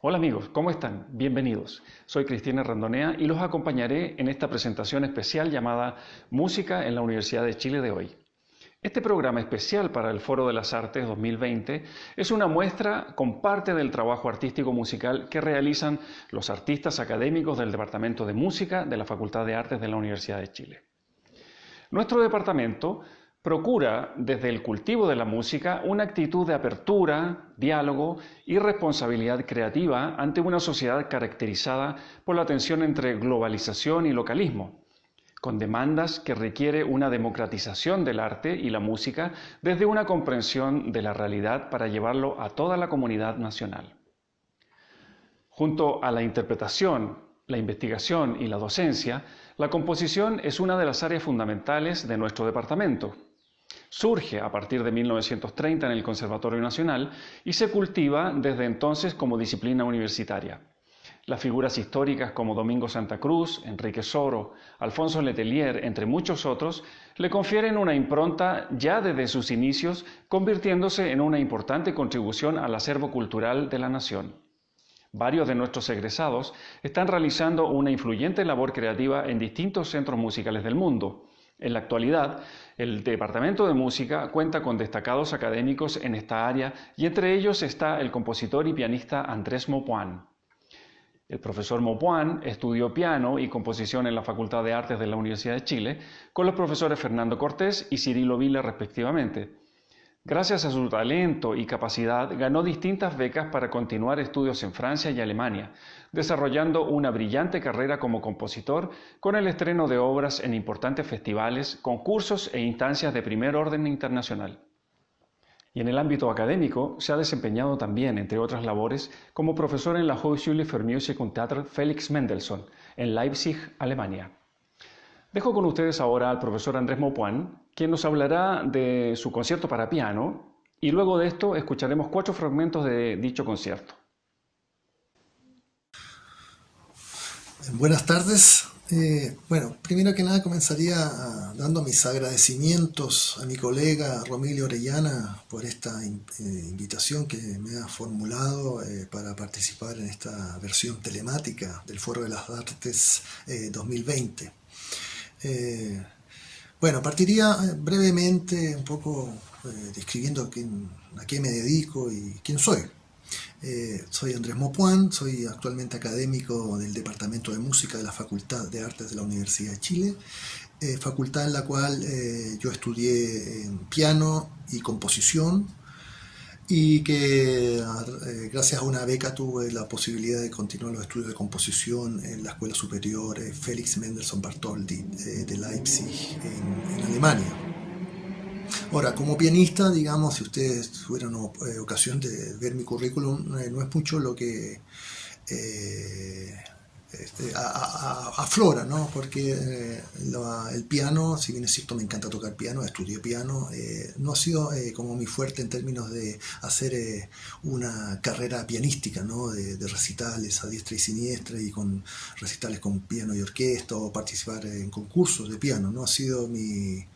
Hola amigos, ¿cómo están? Bienvenidos. Soy Cristina Randonea y los acompañaré en esta presentación especial llamada Música en la Universidad de Chile de hoy. Este programa especial para el Foro de las Artes 2020 es una muestra con parte del trabajo artístico musical que realizan los artistas académicos del Departamento de Música de la Facultad de Artes de la Universidad de Chile. Nuestro departamento procura, desde el cultivo de la música, una actitud de apertura, diálogo y responsabilidad creativa ante una sociedad caracterizada por la tensión entre globalización y localismo, con demandas que requiere una democratización del arte y la música desde una comprensión de la realidad para llevarlo a toda la comunidad nacional. Junto a la interpretación, la investigación y la docencia, la composición es una de las áreas fundamentales de nuestro departamento. Surge a partir de 1930 en el Conservatorio Nacional y se cultiva desde entonces como disciplina universitaria. Las figuras históricas como Domingo Santa Cruz, Enrique Soro, Alfonso Letelier, entre muchos otros, le confieren una impronta ya desde sus inicios, convirtiéndose en una importante contribución al acervo cultural de la nación. Varios de nuestros egresados están realizando una influyente labor creativa en distintos centros musicales del mundo. En la actualidad, el Departamento de Música cuenta con destacados académicos en esta área y entre ellos está el compositor y pianista Andrés Maupoint. El profesor Maupoint estudió piano y composición en la Facultad de Artes de la Universidad de Chile con los profesores Fernando Cortés y Cirilo Vila respectivamente. Gracias a su talento y capacidad, ganó distintas becas para continuar estudios en Francia y Alemania, desarrollando una brillante carrera como compositor con el estreno de obras en importantes festivales, concursos e instancias de primer orden internacional. Y en el ámbito académico se ha desempeñado también, entre otras labores, como profesor en la Hochschule für Musik und Theater Felix Mendelssohn, en Leipzig, Alemania. Dejo con ustedes ahora al profesor Andrés Maupoint, quien nos hablará de su concierto para piano, y luego de esto escucharemos 4 fragmentos de dicho concierto. Buenas tardes. Primero que nada comenzaría dando mis agradecimientos a mi colega Romilio Orellana por esta invitación que me ha formulado para participar en esta versión telemática del Foro de las Artes 2020. Partiría brevemente un poco describiendo a qué me dedico y quién soy. Soy Andrés Maupoint, soy actualmente académico del Departamento de Música de la Facultad de Artes de la Universidad de Chile, facultad en la cual yo estudié piano y composición y que gracias a una beca tuve la posibilidad de continuar los estudios de composición en la Escuela Superior Felix Mendelssohn Bartholdy de Leipzig en Alemania. Ahora, como pianista, digamos, si ustedes tuvieran ocasión de ver mi currículum, no es mucho lo que aflora, ¿no? Porque el piano, si bien es cierto me encanta tocar piano, estudié piano, no ha sido como mi fuerte en términos de hacer una carrera pianística, ¿no? De recitales a diestra y siniestra y con recitales con piano y orquesta o participar en concursos de piano, no ha sido mi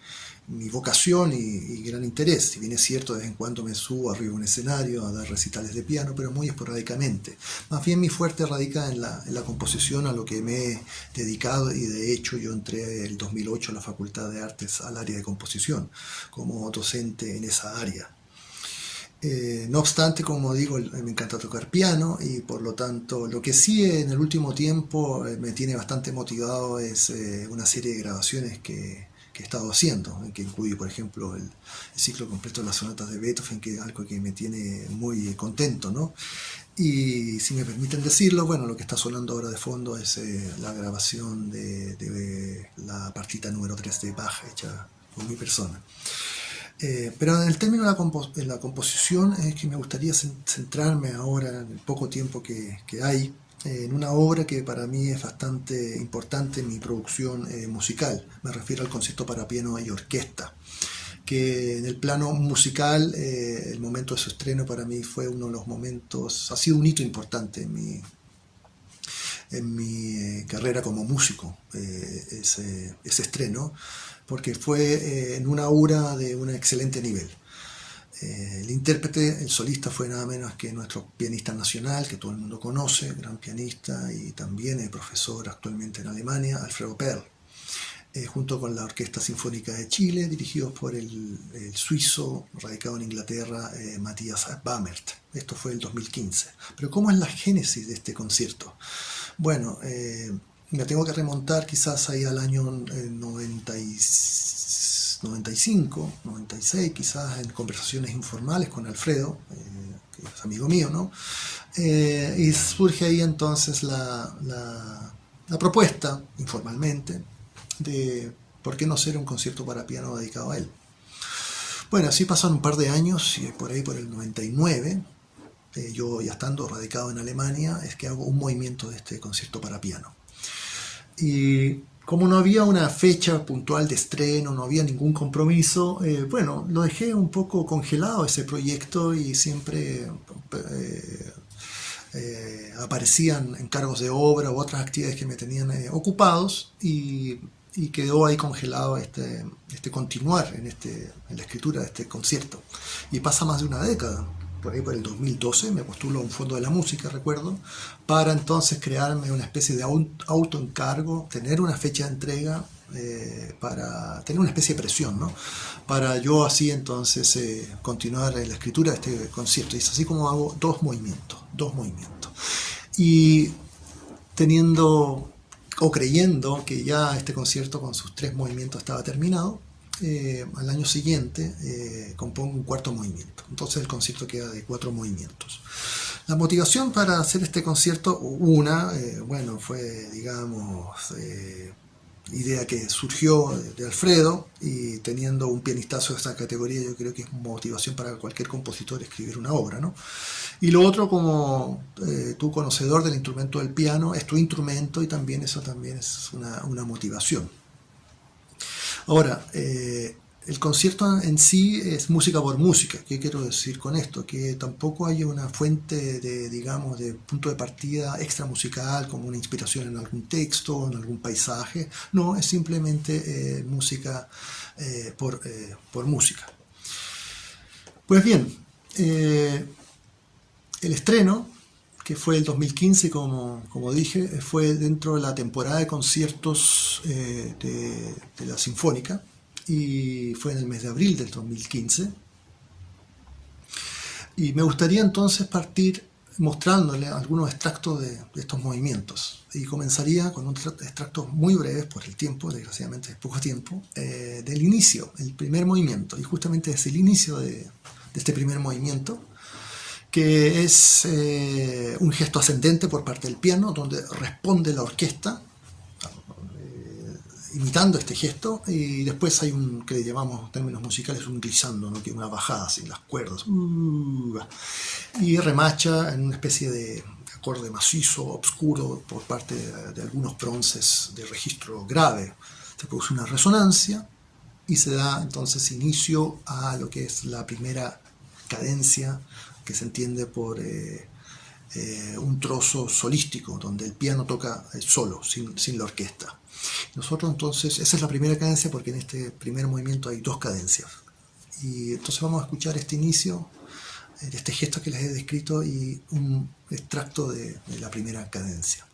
vocación y gran interés. Si bien es cierto, de vez en cuando me subo arriba de un escenario a dar recitales de piano, pero muy esporádicamente. Más bien mi fuerte radica en la composición, a lo que me he dedicado, y de hecho yo entré el 2008 a la Facultad de Artes al área de composición, como docente en esa área. No obstante, como digo, me encanta tocar piano y por lo tanto lo que sí en el último tiempo me tiene bastante motivado es una serie de grabaciones que he estado haciendo, que incluye, por ejemplo, el ciclo completo de las sonatas de Beethoven, que es algo que me tiene muy contento, ¿no? Y si me permiten decirlo, bueno, lo que está sonando ahora de fondo es la grabación de la partita número 3 de Bach, hecha por mi persona. Pero en el término de la composición es que me gustaría centrarme ahora, en el poco tiempo que hay, en una obra que para mí es bastante importante en mi producción musical. Me refiero al concierto para piano y orquesta, que en el plano musical el momento de su estreno para mí fue uno de los momentos, ha sido un hito importante en mi carrera como músico, ese estreno, porque fue en una obra de un excelente nivel. El intérprete, el solista, fue nada menos que nuestro pianista nacional, que todo el mundo conoce, gran pianista y también profesor actualmente en Alemania, Alfredo Perl, junto con la Orquesta Sinfónica de Chile, dirigidos por el suizo radicado en Inglaterra, Matthias Bamert. Esto fue el 2015. Pero ¿cómo es la génesis de este concierto? Bueno, me tengo que remontar quizás ahí al año 95, 96, quizás en conversaciones informales con Alfredo, que es amigo mío, ¿no? Y surge ahí entonces la propuesta, informalmente, de por qué no hacer un concierto para piano dedicado a él. Bueno, así pasan un par de años y por ahí por el 99, yo ya estando radicado en Alemania, es que hago un movimiento de este concierto para piano. Y como no había una fecha puntual de estreno, no había ningún compromiso, bueno, lo dejé un poco congelado ese proyecto y siempre aparecían encargos de obra u otras actividades que me tenían ocupados y quedó ahí congelado este continuar en la escritura de este concierto. Y pasa más de una década. Por ahí por el 2012 me postulo a un fondo de la música, recuerdo, para entonces crearme una especie de autoencargo, tener una fecha de entrega, para tener una especie de presión, ¿no? Para yo así entonces continuar la escritura de este concierto. Y es así como hago dos movimientos. Y teniendo o creyendo que ya este concierto con sus 3 movimientos estaba terminado, al año siguiente compongo un cuarto movimiento. Entonces el concierto queda de 4 movimientos. La motivación para hacer este concierto, bueno, fue, digamos, idea que surgió de Alfredo, y teniendo un pianistazo de esta categoría, yo creo que es motivación para cualquier compositor escribir una obra, ¿no? Y lo otro, como tú conocedor del instrumento del piano, es tu instrumento y también eso también es una motivación. Ahora, el concierto en sí es música por música. ¿Qué quiero decir con esto? Que tampoco hay una fuente de punto de partida extra musical, como una inspiración en algún texto, en algún paisaje. No, es simplemente música por música. Pues bien, el estreno, que fue el 2015, como dije, fue dentro de la temporada de conciertos de la Sinfónica, y fue en el mes de abril del 2015. Y me gustaría entonces partir mostrándole algunos extractos de estos movimientos. Y comenzaría con unos extractos muy breves por el tiempo, desgraciadamente es poco tiempo, del inicio, el primer movimiento. Y justamente es el inicio de este primer movimiento, que es un gesto ascendente por parte del piano, donde responde la orquesta, imitando este gesto, y después hay un que le llamamos en términos musicales un glissando, ¿no? Que es una bajada así, las cuerdas, y remacha en una especie de acorde macizo, oscuro, por parte de algunos bronces de registro grave. Se produce una resonancia y se da entonces inicio a lo que es la primera cadencia, que se entiende por un trozo solístico, donde el piano toca solo, sin la orquesta. Nosotros entonces, esa es la primera cadencia, porque en este primer movimiento hay 2 cadencias. Y entonces vamos a escuchar este inicio, de este gesto que les he descrito, y un extracto de la primera cadencia.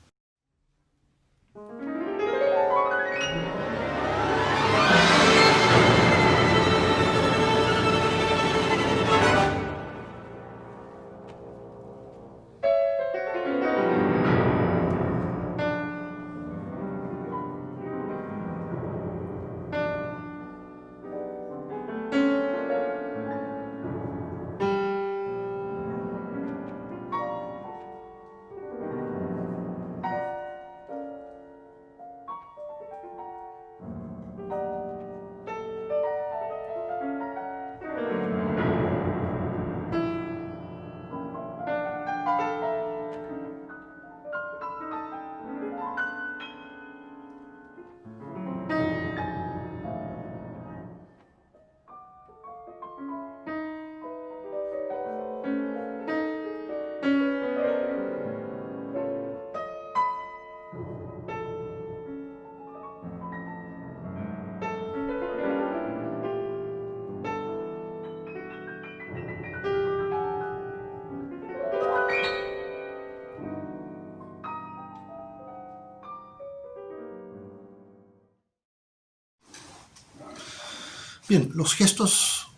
Bien, estos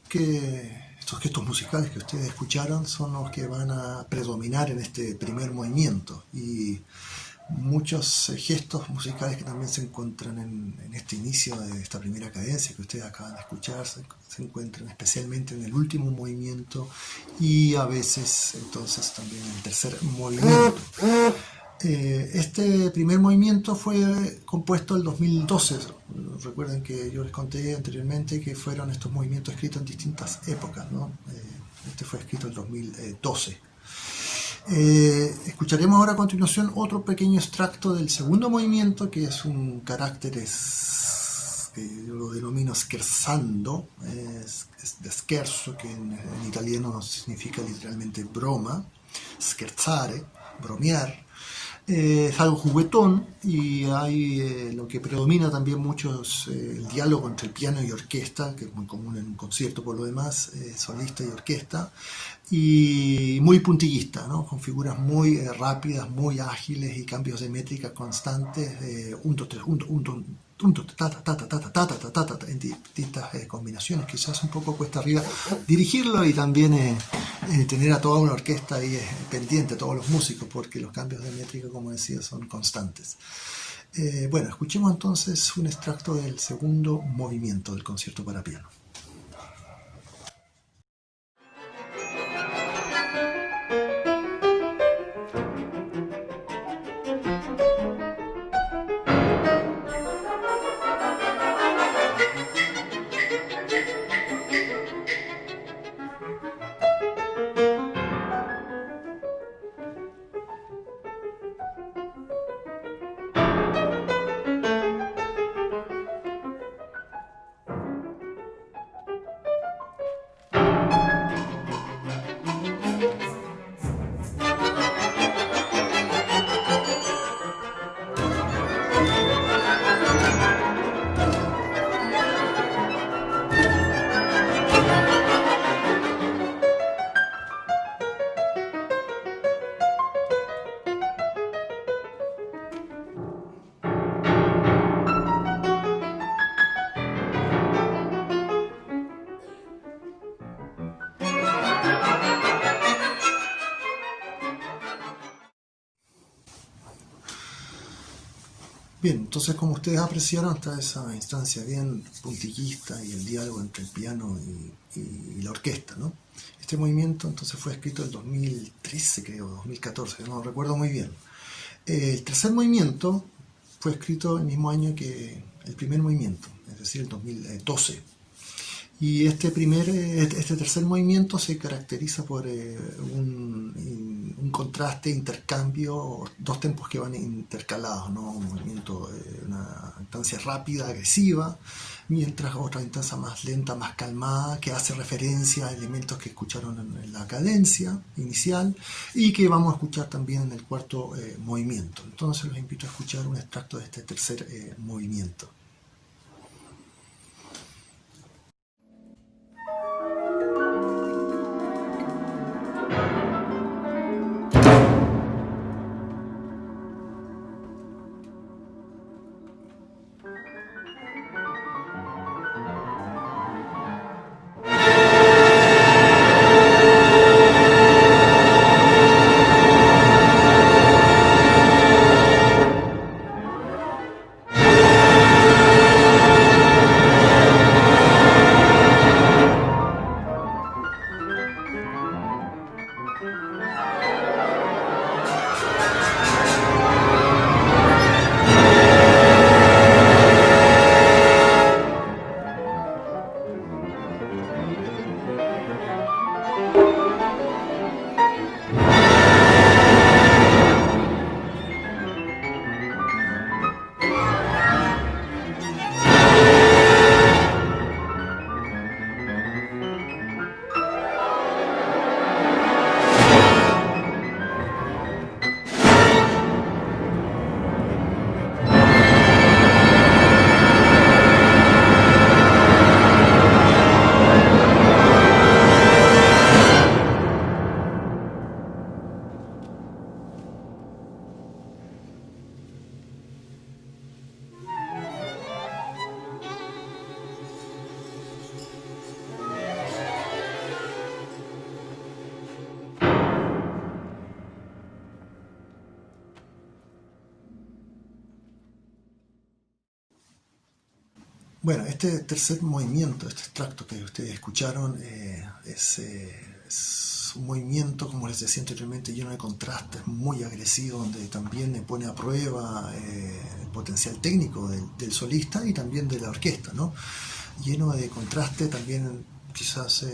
gestos musicales que ustedes escucharon son los que van a predominar en este primer movimiento, y muchos gestos musicales que también se encuentran en este inicio de esta primera cadencia que ustedes acaban de escuchar se encuentran especialmente en el último movimiento y a veces entonces también en el tercer movimiento. Este primer movimiento fue compuesto en 2012. Recuerden que yo les conté anteriormente que fueron estos movimientos escritos en distintas épocas, ¿no? Este fue escrito en 2012. Escucharemos ahora a continuación otro pequeño extracto del segundo movimiento, que es un carácter que yo lo denomino scherzando, es de scherzo, que en italiano significa literalmente broma, scherzare, bromear. Es algo juguetón, y hay lo que predomina también mucho es el diálogo entre el piano y orquesta, que es muy común en un concierto por lo demás, solista y orquesta, y muy puntillista, ¿no? Con figuras muy rápidas, muy ágiles y cambios de métrica constantes, 1, 2, 3, 1, 1, en distintas combinaciones. Quizás un poco cuesta arriba dirigirlo y también tener a toda una orquesta ahí pendiente, a todos los músicos, porque los cambios de métrica, como decía, son constantes. Bueno, escuchemos entonces un extracto del segundo movimiento del concierto para piano. Bien, entonces como ustedes apreciaron hasta esa instancia bien puntillista y el diálogo entre el piano y la orquesta, ¿no? Este movimiento entonces fue escrito en 2013, creo, 2014, no lo recuerdo muy bien. El tercer movimiento fue escrito el mismo año que el primer movimiento, es decir, el 2012. Y este tercer movimiento se caracteriza por un contraste, intercambio, dos tempos que van intercalados, ¿no? Un movimiento, una instancia rápida, agresiva, mientras otra instancia más lenta, más calmada, que hace referencia a elementos que escucharon en la cadencia inicial y que vamos a escuchar también en el cuarto movimiento. Entonces los invito a escuchar un extracto de este tercer movimiento. Bueno, este tercer movimiento, este extracto que ustedes escucharon, es un movimiento, como les decía anteriormente, lleno de contrastes, muy agresivo, donde también pone a prueba el potencial técnico del solista y también de la orquesta, ¿no? Lleno de contraste, también quizás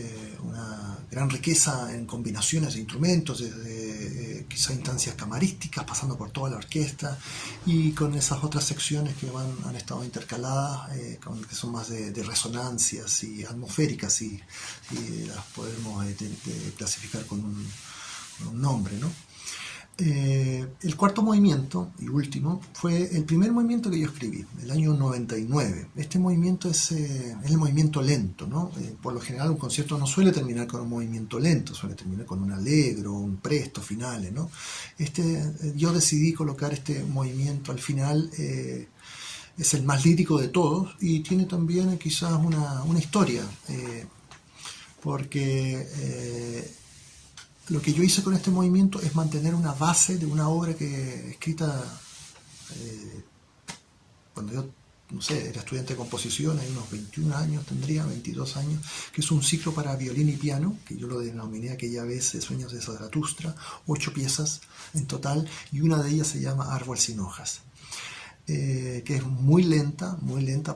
una gran riqueza en combinaciones de instrumentos, desde quizás instancias camarísticas, pasando por toda la orquesta, y con esas otras secciones que han estado intercaladas, que son más de resonancias y atmosféricas, y las podemos clasificar con un nombre, ¿no? El cuarto movimiento y último fue el primer movimiento que yo escribí, el año 99. Este movimiento es el movimiento lento, ¿no? Por lo general un concierto no suele terminar con un movimiento lento, suele terminar con un allegro, un presto finale, ¿no? Yo decidí colocar este movimiento al final, es el más lírico de todos y tiene también quizás una historia, porque lo que yo hice con este movimiento es mantener una base de una obra que escrita cuando yo, no sé, era estudiante de composición, hay unos 21 años, tendría 22 años, que es un ciclo para violín y piano, que yo lo denominé aquella vez Sueños de Zaratustra, 8 piezas en total, y una de ellas se llama Árbol sin hojas, que es muy lenta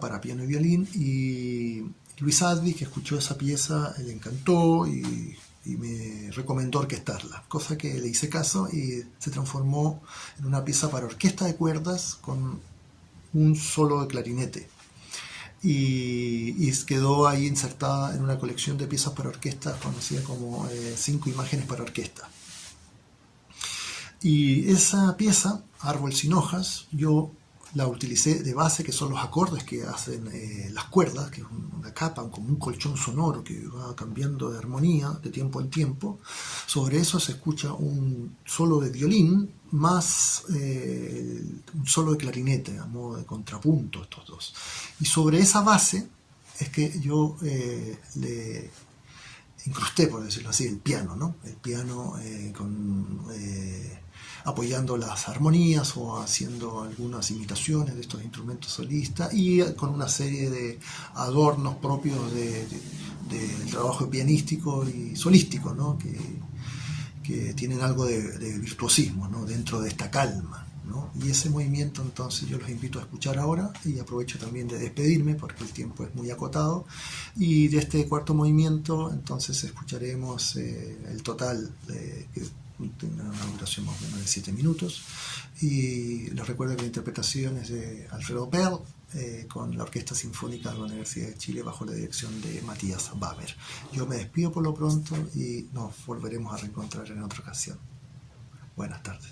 para piano y violín, y Luis Advi, que escuchó esa pieza, le encantó y me recomendó orquestarla, cosa que le hice caso y se transformó en una pieza para orquesta de cuerdas con un solo de clarinete. Y quedó ahí insertada en una colección de piezas para orquesta conocida como 5 imágenes para orquesta. Y esa pieza, Árbol sin hojas, yo la utilicé de base, que son los acordes que hacen las cuerdas, que es una capa, como un colchón sonoro que va cambiando de armonía de tiempo en tiempo. Sobre eso se escucha un solo de violín más un solo de clarinete, a modo de contrapunto, estos dos. Y sobre esa base es que yo le incrusté, por decirlo así, el piano, ¿no? El piano apoyando las armonías o haciendo algunas imitaciones de estos instrumentos solistas y con una serie de adornos propios del trabajo pianístico y solístico, ¿no? Que tienen algo de virtuosismo, ¿no? Dentro de esta calma, ¿no? Y ese movimiento entonces yo los invito a escuchar ahora y aprovecho también de despedirme porque el tiempo es muy acotado, y de este cuarto movimiento entonces escucharemos el total que tiene una duración más o menos de 7 minutos, y les recuerdo que la interpretación es de Alfredo Perl, con la Orquesta Sinfónica de la Universidad de Chile bajo la dirección de Matías Baber. Yo me despido por lo pronto y nos volveremos a reencontrar en otra ocasión. Buenas tardes.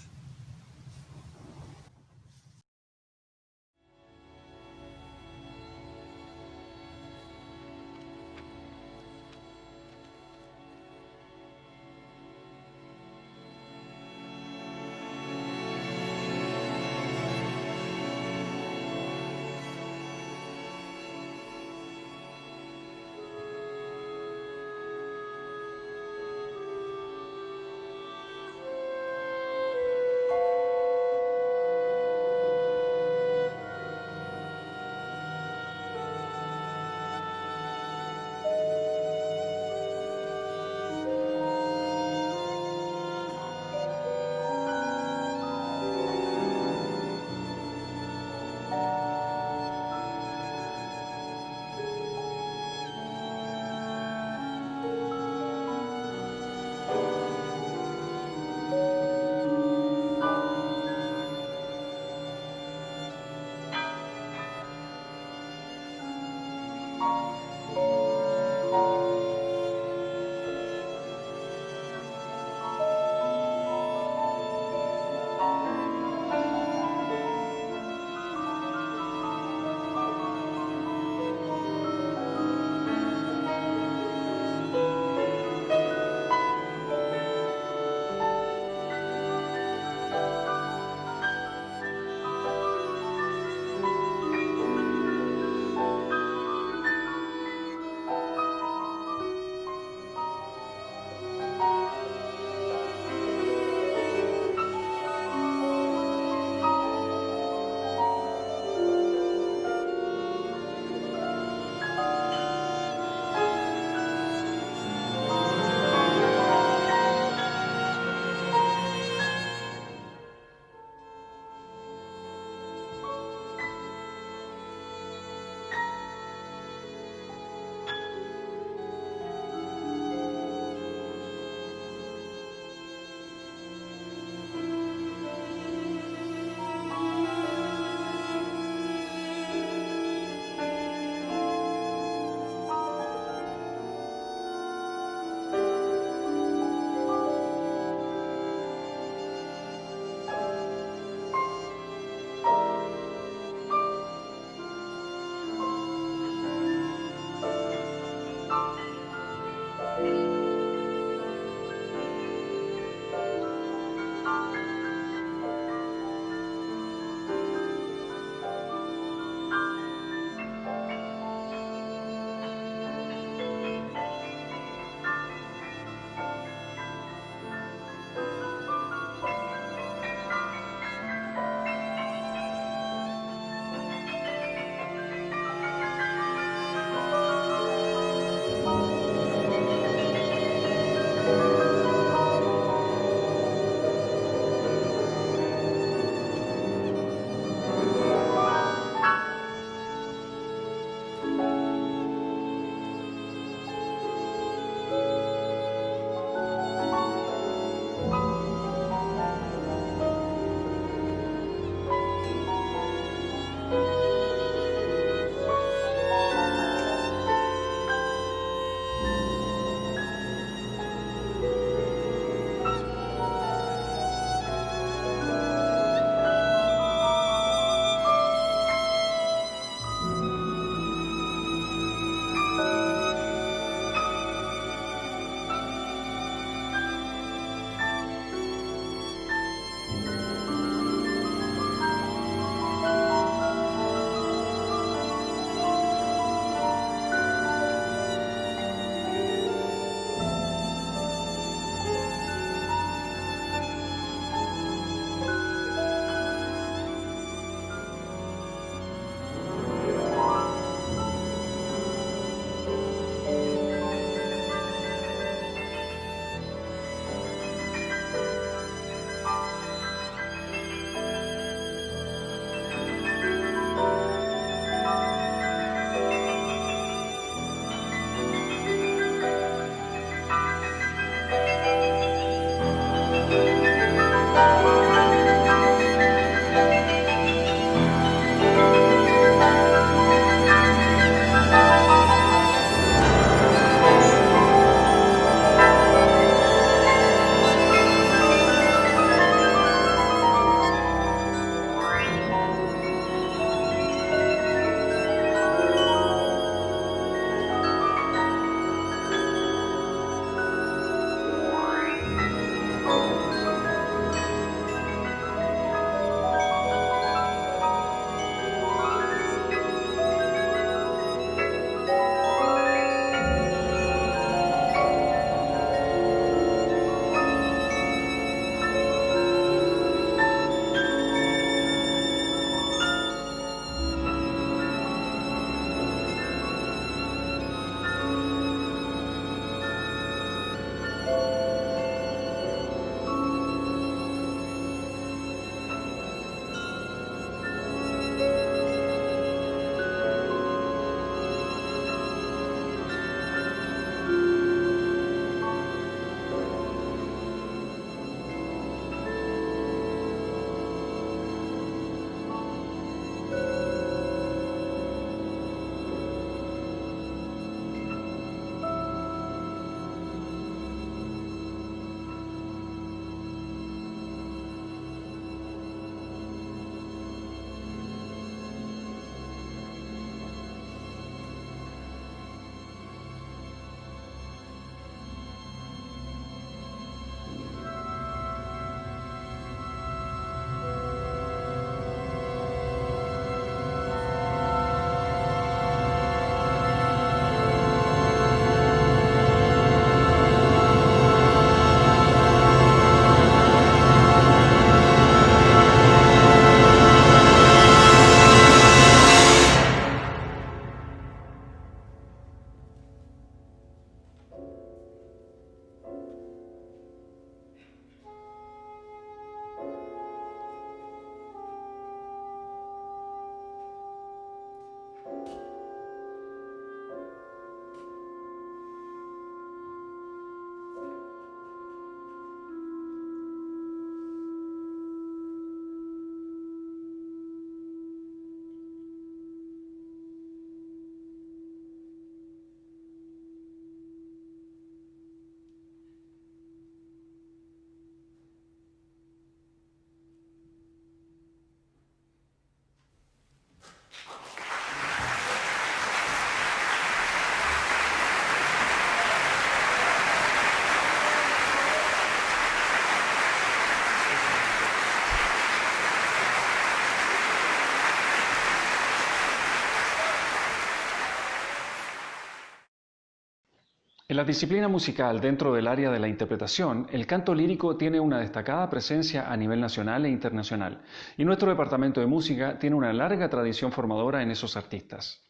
En la disciplina musical dentro del área de la interpretación, el canto lírico tiene una destacada presencia a nivel nacional e internacional, y nuestro departamento de música tiene una larga tradición formadora en esos artistas.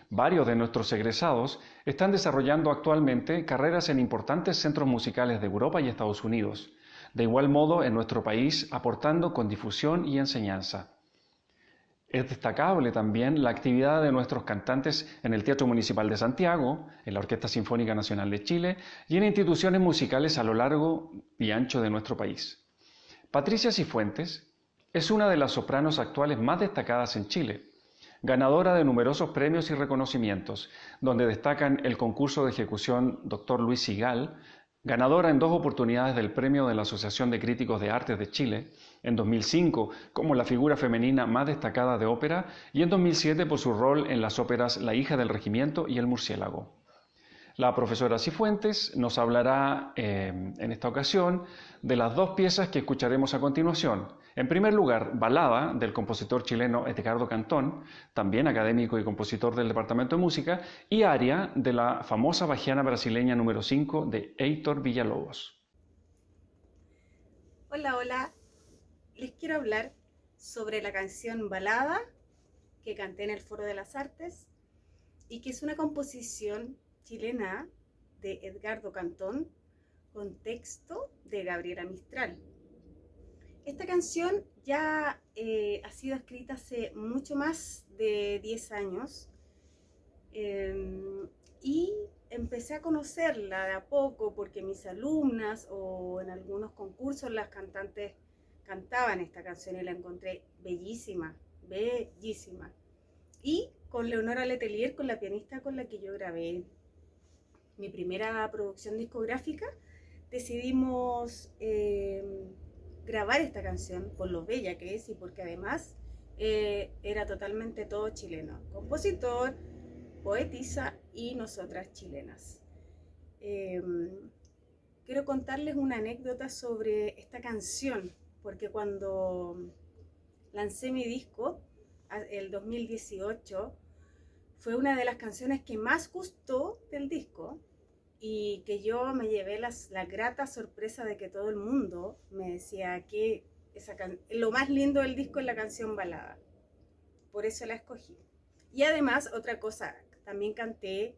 Varios de nuestros egresados están desarrollando actualmente carreras en importantes centros musicales de Europa y Estados Unidos, de igual modo en nuestro país aportando con difusión y enseñanza. Es destacable también la actividad de nuestros cantantes en el Teatro Municipal de Santiago, en la Orquesta Sinfónica Nacional de Chile y en instituciones musicales a lo largo y ancho de nuestro país. Patricia Cifuentes es una de las sopranos actuales más destacadas en Chile, ganadora de numerosos premios y reconocimientos, donde destacan el concurso de ejecución Dr. Luis Sigal, ganadora en 2 oportunidades del Premio de la Asociación de Críticos de Artes de Chile, en 2005 como la figura femenina más destacada de ópera y en 2007 por su rol en las óperas La hija del regimiento y El murciélago. La profesora Cifuentes nos hablará en esta ocasión de las 2 piezas que escucharemos a continuación. En primer lugar, Balada, del compositor chileno Edgardo Cantón, también académico y compositor del Departamento de Música, y Aria, de la famosa bajiana brasileña número 5 de Heitor Villa-Lobos. Hola, hola. Les quiero hablar sobre la canción Balada que canté en el Foro de las Artes y que es una composición chilena de Edgardo Cantón con texto de Gabriela Mistral. Esta canción ya ha sido escrita hace mucho más de 10 años y empecé a conocerla de a poco porque mis alumnas o en algunos concursos las cantantes cantaban esta canción y la encontré bellísima, bellísima. Y con Leonora Letelier, con la pianista con la que yo grabé mi primera producción discográfica, decidimos grabar esta canción por lo bella que es y porque además era totalmente todo chileno. Compositor, poetisa y nosotras chilenas. Quiero contarles una anécdota sobre esta canción, porque cuando lancé mi disco, el 2018, fue una de las canciones que más gustó del disco y que yo me llevé la grata sorpresa de que todo el mundo me decía que lo más lindo del disco es la canción Balada. Por eso la escogí. Y además, otra cosa, también canté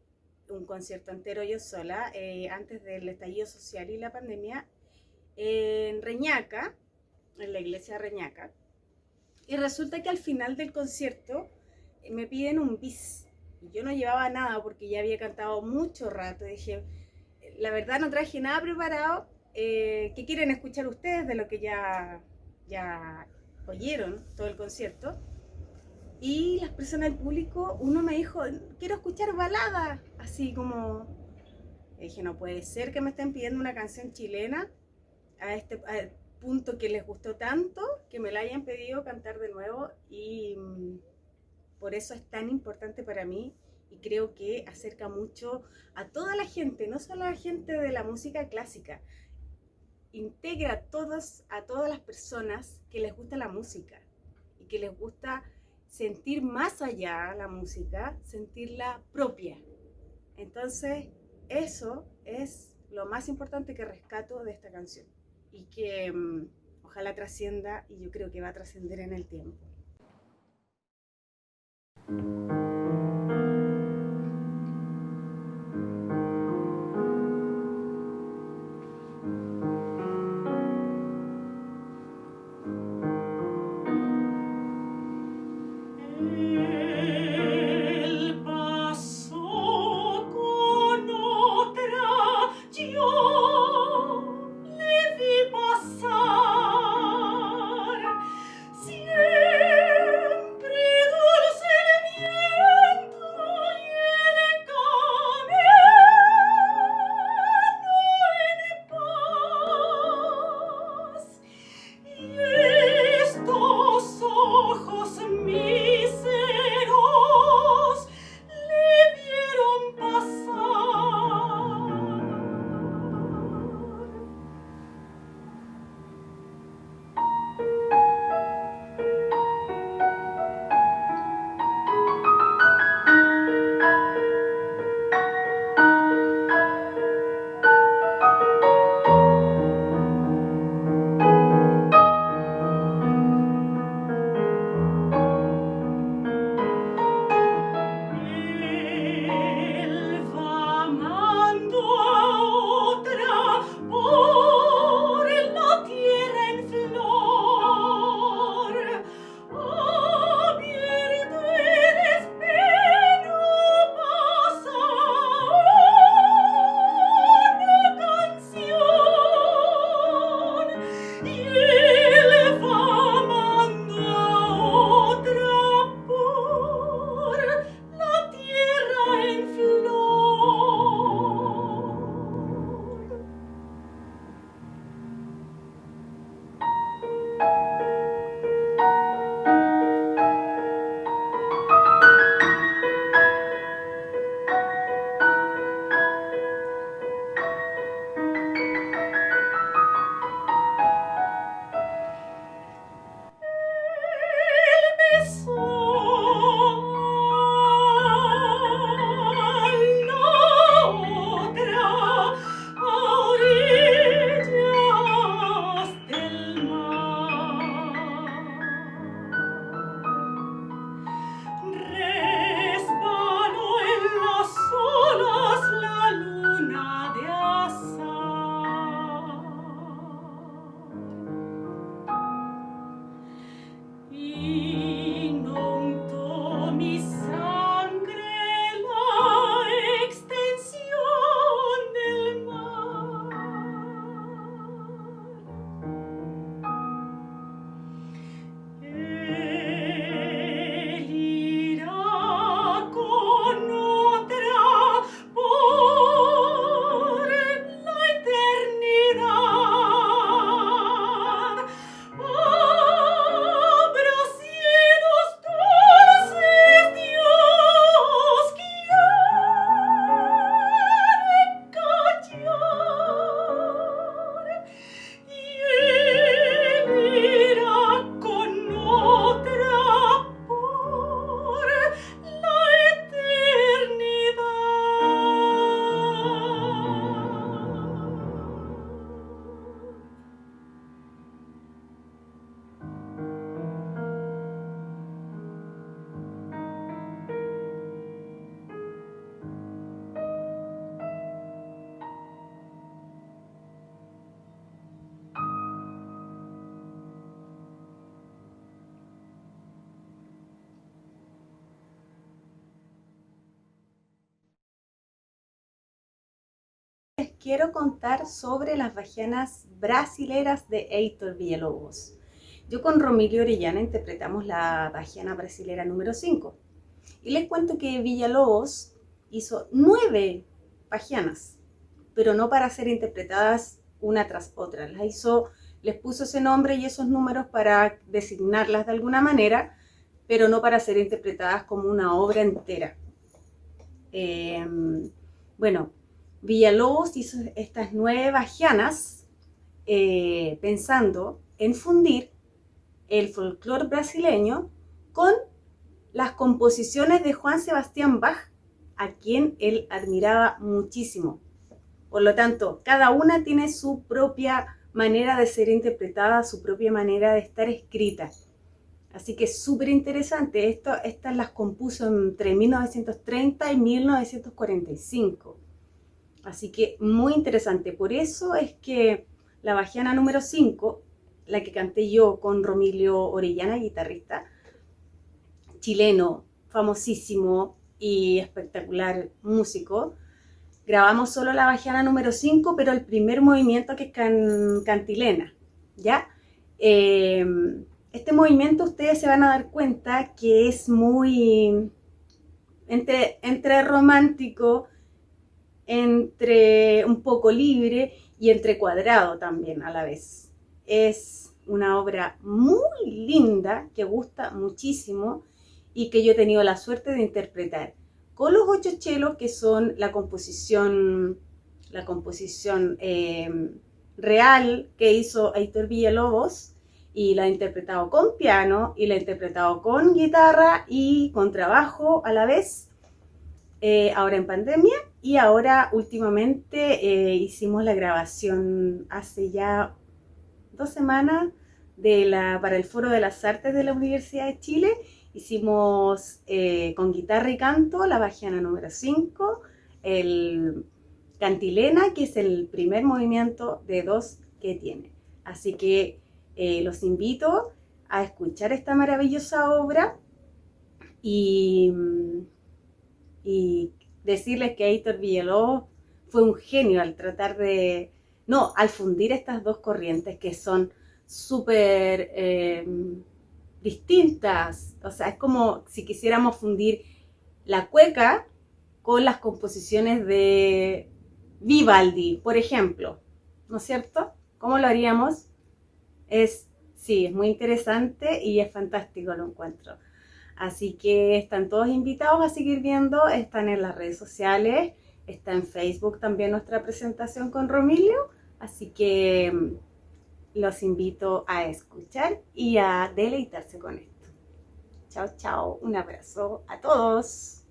un concierto entero yo sola antes del estallido social y la pandemia en Reñaca, en la iglesia de Reñaca. Y resulta que al final del concierto me piden un bis. Y yo no llevaba nada porque ya había cantado mucho rato. Y dije, la verdad no traje nada preparado. ¿Qué quieren escuchar ustedes de lo que ya oyeron todo el concierto? Y las personas del público, uno me dijo, quiero escuchar balada. Así como, dije, no puede ser que me estén pidiendo una canción chilena al punto que les gustó tanto que me la hayan pedido cantar de nuevo y por eso es tan importante para mí y creo que acerca mucho a toda la gente, no solo a la gente de la música clásica, integra a todas las personas que les gusta la música y que les gusta sentir más allá la música, sentirla propia. Entonces eso es lo más importante que rescato de esta canción y que ojalá trascienda y yo creo que va a trascender en el tiempo. Siempre dulce el viento. les quiero contar sobre las bahianas brasileras de Heitor Villa-Lobos. Yo con Romilio Orellana interpretamos la bahiana brasilera número 5. Y les cuento que Villa-Lobos hizo 9 bahianas, pero no para ser interpretadas una tras otra. Les puso ese nombre y esos números para designarlas de alguna manera, pero no para ser interpretadas como una obra entera. Bueno, Villa-Lobos hizo estas 9 bahianas pensando en fundir el folclore brasileño con las composiciones de Juan Sebastián Bach, a quien él admiraba muchísimo. Por lo tanto, cada una tiene su propia manera de ser interpretada, su propia manera de estar escrita. Así que es súper interesante. Estas las compuso entre 1930 y 1945. Así que muy interesante. Por eso es que la bahiana número 5, la que canté yo con Romilio Orellana, guitarrista chileno, famosísimo y espectacular músico, grabamos solo la bahiana número 5, pero el primer movimiento, que es cantilena, ¿ya? Este movimiento ustedes se van a dar cuenta que es muy entre romántico, entre un poco libre y entre cuadrado también a la vez. Es una obra muy linda que gusta muchísimo y que yo he tenido la suerte de interpretar con los 8 chelos, que son la composición real que hizo Heitor Villa-Lobos, y la he interpretado con piano y la he interpretado con guitarra y con trabajo a la vez, ahora en pandemia, y ahora últimamente hicimos la grabación hace ya 2 semanas para el Foro de las Artes de la Universidad de Chile. Hicimos con guitarra y canto la bahiana número 5, el cantilena, que es el primer movimiento de 2 que tiene. Así que los invito a escuchar esta maravillosa obra y decirles que Heitor Villa-Lobos fue un genio al al fundir estas 2 corrientes que son súper distintas. O sea, es como si quisiéramos fundir la cueca con las composiciones de Vivaldi, por ejemplo, ¿no es cierto? ¿Cómo lo haríamos? Sí, es muy interesante y es fantástico, lo encuentro. Así que están todos invitados a seguir viendo, están en las redes sociales, está en Facebook también nuestra presentación con Romilio, así que los invito a escuchar y a deleitarse con esto. Chao, chao, un abrazo a todos.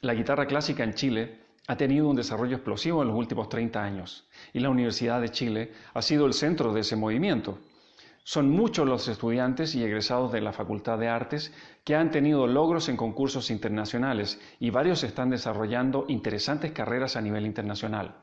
La guitarra clásica en Chile ha tenido un desarrollo explosivo en los últimos 30 años y la Universidad de Chile ha sido el centro de ese movimiento. Son muchos los estudiantes y egresados de la Facultad de Artes que han tenido logros en concursos internacionales y varios están desarrollando interesantes carreras a nivel internacional.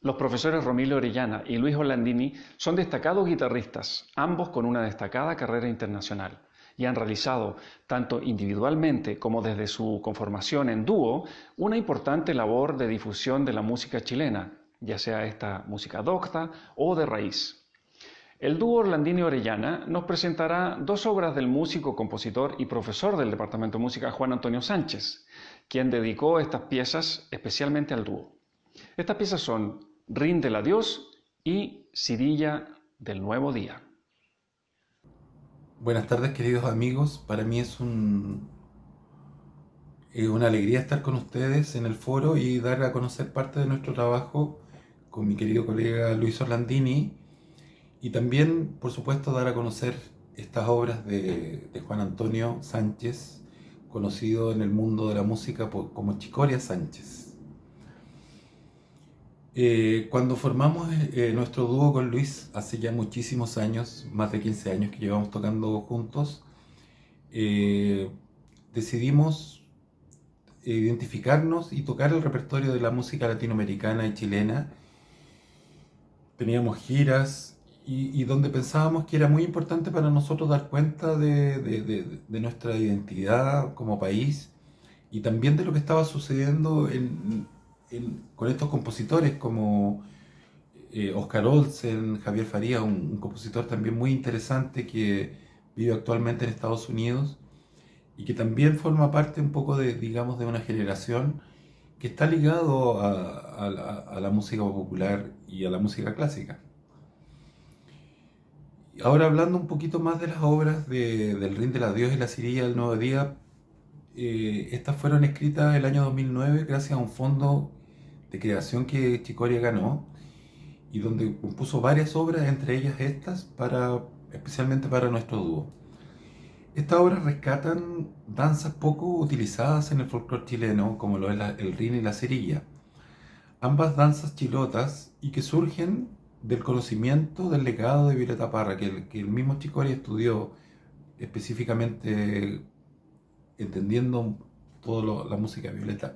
Los profesores Romilio Orellana y Luis Orlandini son destacados guitarristas, ambos con una destacada carrera internacional, y han realizado, tanto individualmente como desde su conformación en dúo, una importante labor de difusión de la música chilena, ya sea esta música docta o de raíz. El dúo Orlandini-Orellana nos presentará dos obras del músico, compositor y profesor del Departamento de Música Juan Antonio Sánchez, quien dedicó estas piezas especialmente al dúo. Estas piezas son Ríndele a Dios y Cirilla del Nuevo Día. Buenas tardes, queridos amigos. Para mí es una alegría estar con ustedes en el foro y dar a conocer parte de nuestro trabajo con mi querido colega Luis Orlandini, y también, por supuesto, dar a conocer estas obras de Juan Antonio Sánchez, conocido en el mundo de la música como Chicoria Sánchez. Cuando formamos nuestro dúo con Luis, hace ya muchísimos años, más de 15 años que llevamos tocando juntos, decidimos identificarnos y tocar el repertorio de la música latinoamericana y chilena. Teníamos giras y donde pensábamos que era muy importante para nosotros dar cuenta de nuestra identidad como país y también de lo que estaba sucediendo con estos compositores como Oscar Olsen, Javier Farías, un compositor también muy interesante que vive actualmente en Estados Unidos y que también forma parte un poco digamos, de una generación que está ligado a la música popular y a la música clásica. Ahora, hablando un poquito más de las obras del Ríndele a Dios y la Cirilla del Nuevo Día, estas fueron escritas el año 2009 gracias a un fondo de creación que Chicoria ganó y donde compuso varias obras, entre ellas estas, especialmente para nuestro dúo. Estas obras rescatan danzas poco utilizadas en el folclore chileno, como lo es el rin y la cirilla, ambas danzas chilotas y que surgen del conocimiento del legado de Violeta Parra, que el mismo Chicoria estudió específicamente entendiendo toda la música de Violeta.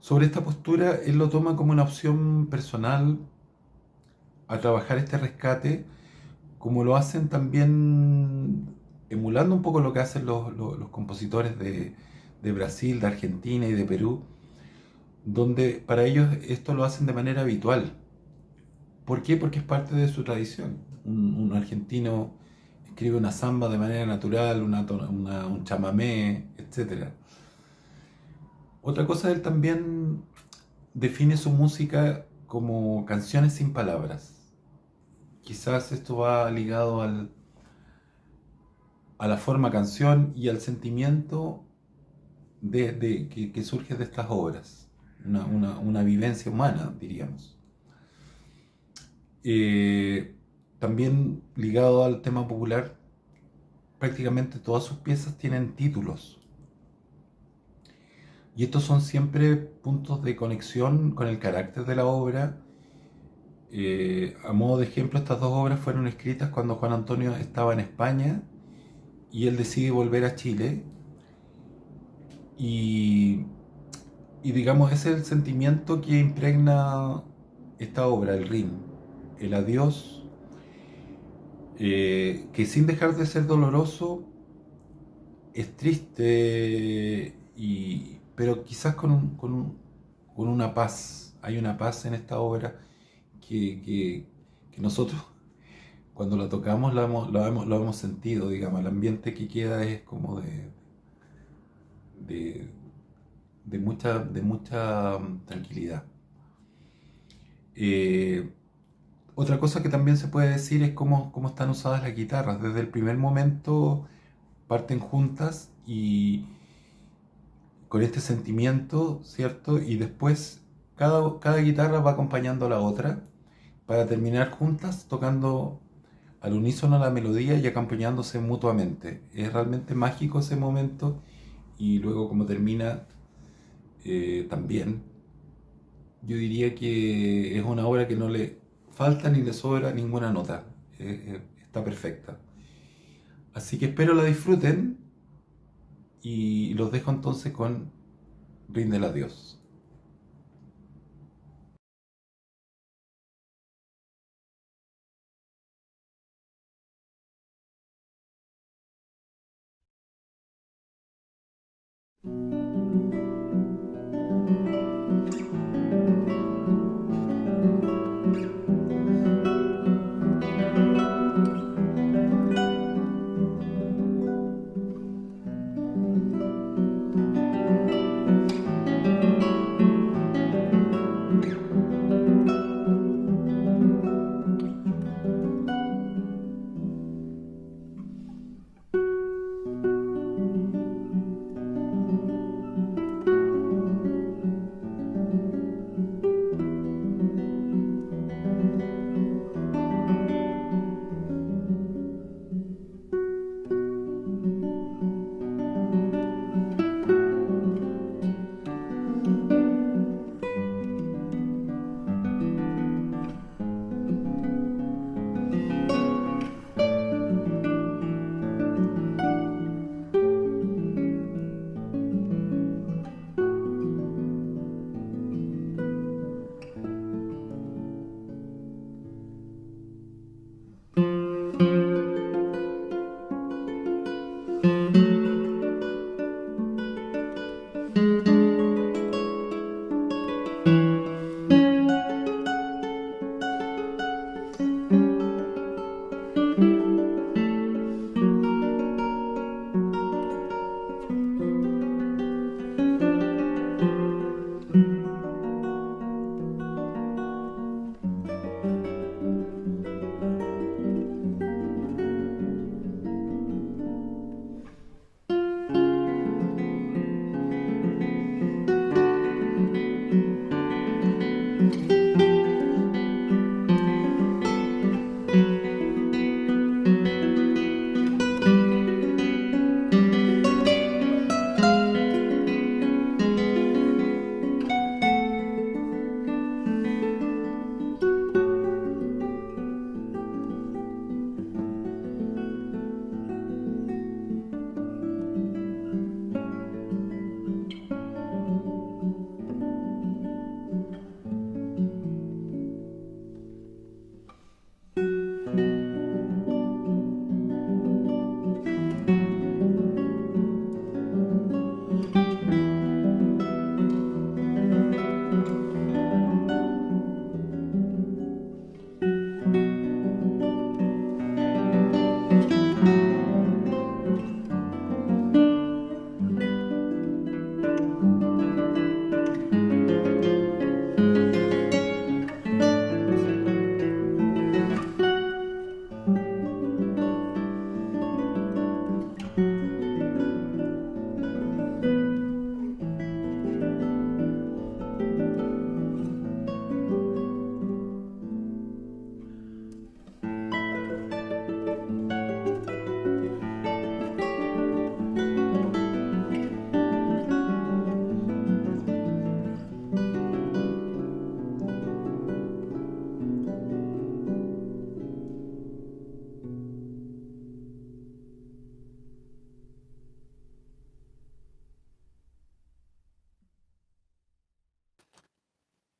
Sobre esta postura, él lo toma como una opción personal a trabajar este rescate, como lo hacen también, emulando un poco lo que hacen los compositores de Brasil, de Argentina y de Perú, donde para ellos esto lo hacen de manera habitual. ¿Por qué? Porque es parte de su tradición. Un argentino escribe una samba de manera natural, un chamamé, etc. Otra cosa, él también define su música como canciones sin palabras. Quizás esto va ligado a la forma canción y al sentimiento que surge de estas obras, una vivencia humana, diríamos. También ligado al tema popular, prácticamente todas sus piezas tienen títulos. Y estos son siempre puntos de conexión con el carácter de la obra. A modo de ejemplo, estas dos obras fueron escritas cuando Juan Antonio estaba en España y él decide volver a Chile. Y digamos, ese es el sentimiento que impregna esta obra, el Rin, el adiós, que sin dejar de ser doloroso, es triste, pero quizás con una paz. Hay una paz en esta obra que nosotros cuando la tocamos lo hemos sentido, digamos. El ambiente que queda es como de mucha tranquilidad. Otra cosa que también se puede decir es cómo están usadas las guitarras. Desde el primer momento parten juntas y con este sentimiento, ¿cierto? Y después cada guitarra va acompañando a la otra para terminar juntas tocando al unísono la melodía y acompañándose mutuamente. Es realmente mágico ese momento y luego como termina también. Yo diría que es una obra que no le falta ni le sobra ninguna nota. Está perfecta. Así que espero la disfruten y los dejo entonces con Ríndele a Dios.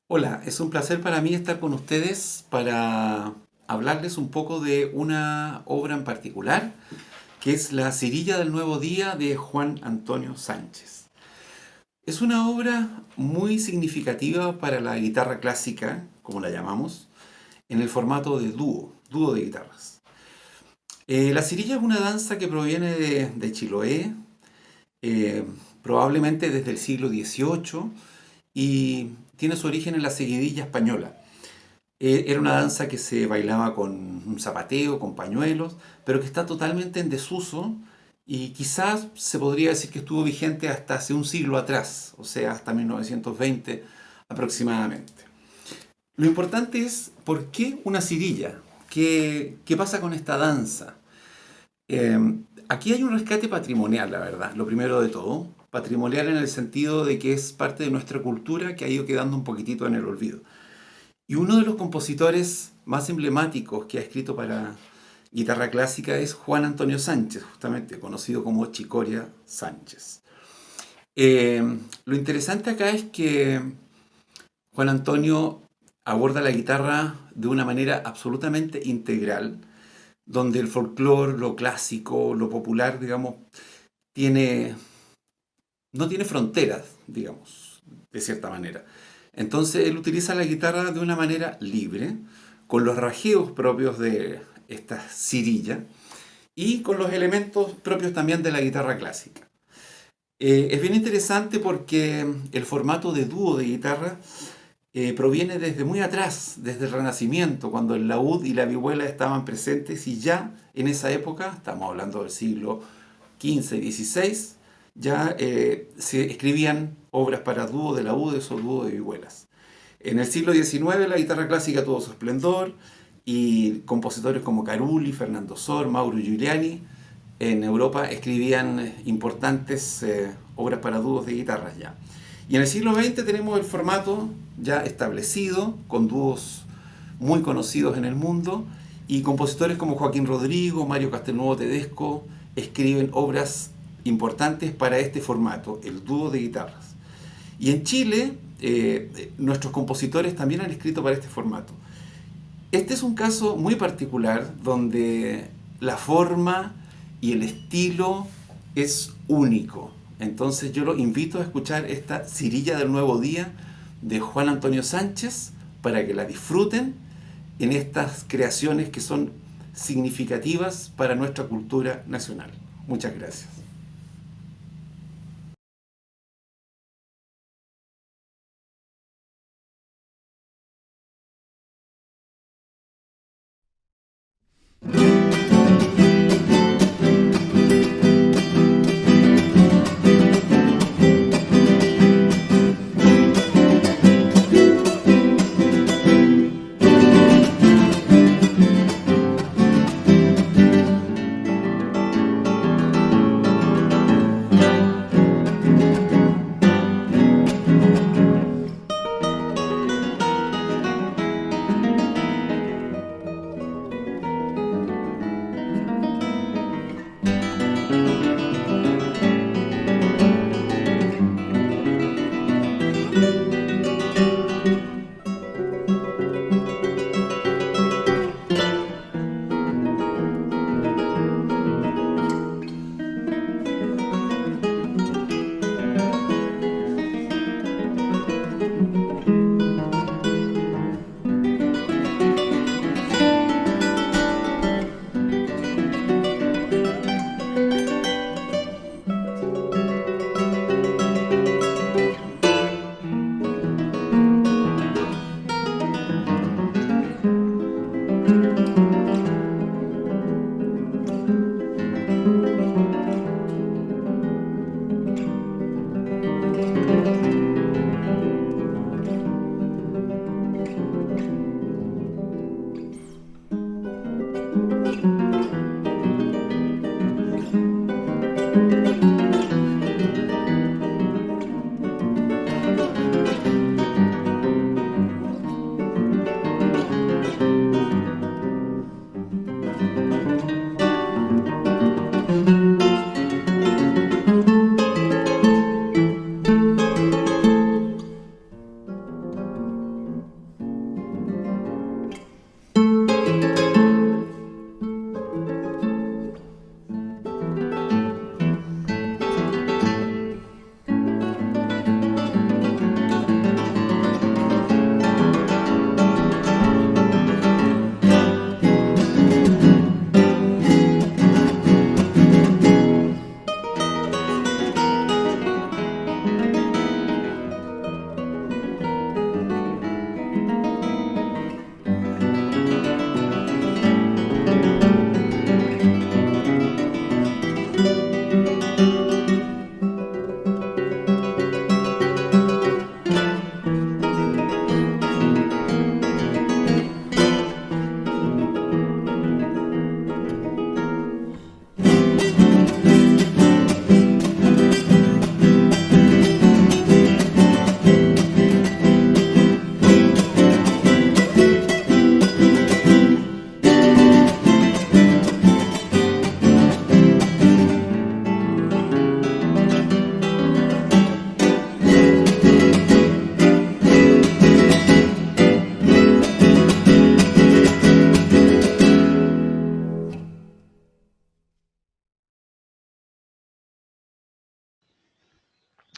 Hola, es un placer para mí estar con ustedes para hablarles un poco de una obra en particular, que es La Cirilla del Nuevo Día de Juan Antonio Sánchez. Es una obra muy significativa para la guitarra clásica, como la llamamos, en el formato de dúo de guitarras. La cirilla es una danza que proviene de Chiloé, eh, probablemente desde el siglo XVIII, y tiene su origen en la seguidilla española. Era una danza que se bailaba con un zapateo, con pañuelos, pero que está totalmente en desuso y quizás se podría decir que estuvo vigente hasta hace un siglo atrás, o sea, hasta 1920 aproximadamente. Lo importante es por qué una cirilla, qué pasa con esta danza. Eh, Aquí hay un rescate patrimonial, la verdad, lo primero de todo, patrimonial en el sentido de que es parte de nuestra cultura que ha ido quedando un poquitito en el olvido. Y uno de los compositores más emblemáticos que ha escrito para guitarra clásica es Juan Antonio Sánchez, justamente conocido como Chicoria Sánchez. Lo interesante acá es que Juan Antonio aborda la guitarra de una manera absolutamente integral, donde el folclore, lo clásico, lo popular, digamos, no tiene fronteras, digamos, de cierta manera. Entonces él utiliza la guitarra de una manera libre, con los rasgueos propios de esta cirilla y con los elementos propios también de la guitarra clásica. Es bien interesante porque el formato de dúo de guitarra proviene desde muy atrás, desde el Renacimiento, cuando el laúd y la vihuela estaban presentes y ya en esa época, estamos hablando del siglo XV y XVI, ya se escribían obras para dúo de laúdes o dúo de vihuelas. En el siglo XIX la guitarra clásica tuvo su esplendor y compositores como Carulli, Fernando Sor, Mauro Giuliani en Europa escribían importantes obras para dúos de guitarras ya. Y en el siglo XX tenemos el formato ya establecido, con dúos muy conocidos en el mundo, y compositores como Joaquín Rodrigo, Mario Castelnuovo Tedesco, escriben obras importantes para este formato, el dúo de guitarras. Y en Chile, nuestros compositores también han escrito para este formato. Este es un caso muy particular donde la forma y el estilo es único. Entonces yo los invito a escuchar esta Cirilla del Nuevo Día de Juan Antonio Sánchez para que la disfruten en estas creaciones que son significativas para nuestra cultura nacional. Muchas gracias.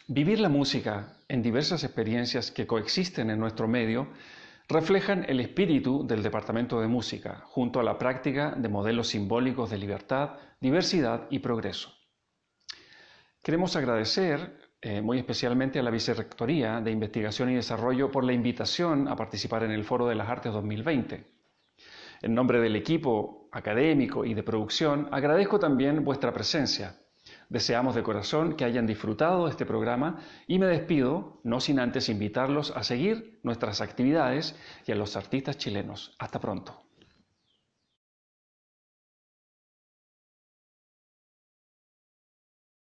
Vivir la música en diversas experiencias que coexisten en nuestro medio reflejan el espíritu del Departamento de Música, junto a la práctica de modelos simbólicos de libertad, diversidad y progreso. Queremos agradecer muy especialmente a la Vicerrectoría de Investigación y Desarrollo por la invitación a participar en el Foro de las Artes 2020. En nombre del equipo académico y de producción, agradezco también vuestra presencia. Deseamos de corazón que hayan disfrutado de este programa y me despido, no sin antes invitarlos a seguir nuestras actividades y a los artistas chilenos. Hasta pronto.